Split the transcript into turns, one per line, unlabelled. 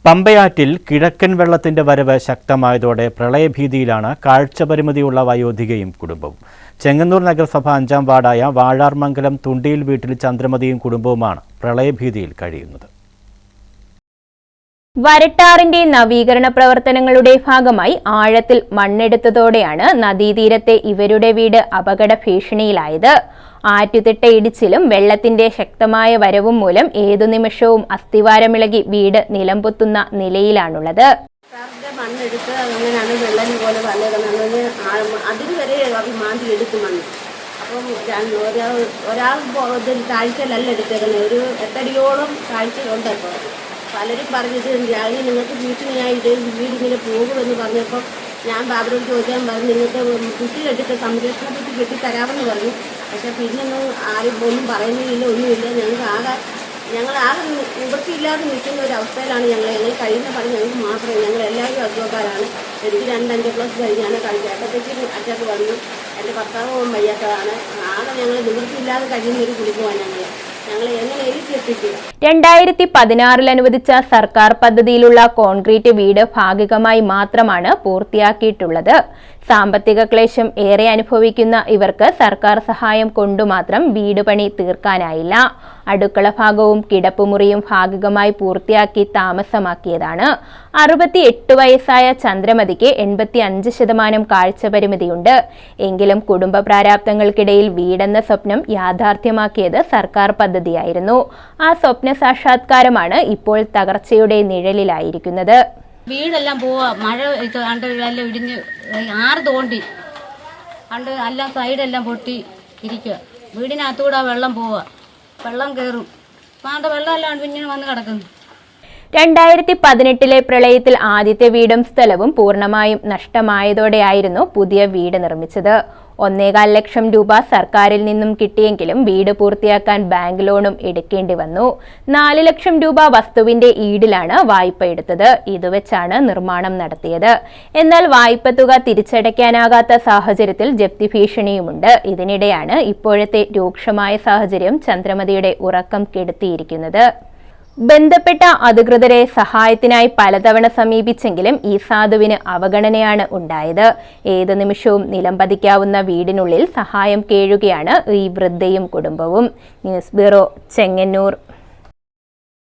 പമ്പയാറ്റിൽ കിഴക്കൻ വെള്ളത്തിന്റെ വരവ് ശക്തമായതോടെ പ്രളയഭീതിയിലാണ് കാഴ്ചപരിമിതിയുള്ള വയോധികയും കുടുംബവും. ചെങ്ങന്നൂർ നഗരസഭ 5-ാം വാർഡായ വാഴാർമംഗലം തുണ്ടിയിൽ വീട്ടിൽ ചന്ദ്രമതിയും കുടുംബവുമാണ് പ്രളയഭീതിയിൽ കഴിയുന്നത്.
വരട്ടാറിന്റെ നവീകരണ പ്രവർത്തനങ്ങളുടെ ഭാഗമായി ആഴത്തിൽ മണ്ണെടുത്തതോടെയാണ് നദീതീരത്തെ ഇവരുടെ വീട് അപകട ഭീഷണിയിലായത്. ആറ്റുതിട്ട ഇടിച്ചിലും വെള്ളത്തിന്റെ ശക്തമായ വരവും മൂലം ഏതു നിമിഷവും അസ്ഥിവാരമിളകി വീട് നിലംപൊത്തുന്ന നിലയിലാണുള്ളത്.
മണ്ണെടുത്ത് അങ്ങനെയാണ് വെള്ളം പോലെ അതിനുവരെ മാന്തി എടുക്കും മണ്ണ്. അപ്പം ഒരാൾ താഴ്ചയിലല്ല എടുത്തേക്കുന്നത്, ഒരു 8 അടിയോളം താഴ്ചയുണ്ട്. അപ്പോൾ പലരും പറഞ്ഞത് നിങ്ങൾക്ക് വീട്ടിനായിട്ട് വീടിങ്ങനെ പോകുമെന്ന് പറഞ്ഞപ്പോൾ ഞാൻ ബാബുരോട് ചോദിച്ചാൽ പറഞ്ഞു നിങ്ങൾക്ക് കുട്ടി കെട്ടിട്ട് സംരക്ഷണ കുട്ടി കെട്ടിത്തരാമെന്ന് പറഞ്ഞു. പക്ഷെ പിന്നൊന്നും ആരും ഒന്നും പറയുന്നില്ല, ഒന്നുമില്ല. ഞങ്ങളാകെ നിവൃത്തിയില്ലാതെ നിൽക്കുന്ന ഒരു അവസ്ഥയിലാണ് ഞങ്ങൾ കഴിയുന്ന പണി ഞങ്ങൾക്ക് മാത്രമേ. ഞങ്ങളെല്ലാവരും അസുഖക്കാരാണ്. എനിക്ക് 2-5+ കഴിഞ്ഞാണ് കഴിച്ചേട്ടത്തേക്ക് അറ്റാക്ക് വന്നു. എൻ്റെ ഭർത്താവും വയ്യാത്തതാണ്. ആകെ ഞങ്ങൾ നിവൃത്തിയില്ലാതെ കഴിയുന്നൊരു കുടുംബമാണ് ഞങ്ങളെ എങ്ങനെ എത്തിക്കുക.
2016 അനുവദിച്ച സർക്കാർ പദ്ധതിയിലുള്ള കോൺക്രീറ്റ് വീട് ഭാഗികമായി മാത്രമാണ് പൂർത്തിയാക്കിയിട്ടുള്ളത്. സാമ്പത്തിക ക്ലേശം ഏറെ അനുഭവിക്കുന്ന ഇവർക്ക് സർക്കാർ സഹായം കൊണ്ടുമാത്രം വീട് പണി തീർക്കാനായില്ല. അടുക്കള ഭാഗവും കിടപ്പുമുറിയും ഭാഗികമായി പൂർത്തിയാക്കി താമസമാക്കിയതാണ്. 68 വയസ്സായ ചന്ദ്രമതിക്ക് 85% കാഴ്ചപരിമിതിയുണ്ട്. എങ്കിലും കുടുംബ പ്രാരാബ്ദങ്ങൾക്കിടയിൽ വീടെന്ന സ്വപ്നം യാഥാർത്ഥ്യമാക്കിയത് സർക്കാർ പദ്ധതിയായിരുന്നു. ആ സ്വപ്ന സാക്ഷാത്കാരമാണ് ഇപ്പോൾ തകർച്ചയുടെ നിഴലിലായിരിക്കുന്നത്.
വീടെല്ലാം പോവാ, മഴ എല്ലാം ഇടിഞ്ഞ് 6 തോണ്ടി കണ്ട് എല്ലാം സൈഡെല്ലാം പൊട്ടി ഇരിക്കുക. വീടിനകത്തൂടെ വെള്ളം പോവുക, വെള്ളം കയറും. പാണ്ട വെള്ളമെല്ലാം പിന്നെ വന്ന് കിടക്കുന്നു.
2018 പ്രളയത്തിൽ ആദ്യത്തെ വീടും സ്ഥലവും പൂർണ്ണമായും നഷ്ടമായതോടെയായിരുന്നു പുതിയ വീട് നിർമ്മിച്ചത്. 1.25 ലക്ഷം രൂപ സർക്കാരിൽ നിന്നും കിട്ടിയെങ്കിലും വീട് പൂർത്തിയാക്കാൻ ബാങ്ക് ലോണും എടുക്കേണ്ടി വന്നു. 4 ലക്ഷം രൂപ വസ്തുവിന്റെ ഈടിലാണ് വായ്പ എടുത്തത്. ഇതുവെച്ചാണ് നിർമ്മാണം നടത്തിയത്. എന്നാൽ വായ്പ തുക തിരിച്ചടയ്ക്കാനാകാത്ത സാഹചര്യത്തിൽ ജപ്തി ഭീഷണിയുമുണ്ട്. ഇതിനിടെയാണ് ഇപ്പോഴത്തെ രൂക്ഷമായ സാഹചര്യം ചന്ദ്രമതിയുടെ ഉറക്കം കെടുത്തിയിരിക്കുന്നത്. ബന്ധപ്പെട്ട അധികൃതരെ സഹായത്തിനായി പലതവണ സമീപിച്ചെങ്കിലും ഈ സാധുവിന് അവഗണനയാണ് ഉണ്ടായത്. ഏതു നിമിഷവും നിലംപതിക്കാവുന്ന വീടിനുള്ളിൽ സഹായം കേഴുകയാണ് ഈ വൃദ്ധയും കുടുംബവും. News bureau, Chengannur.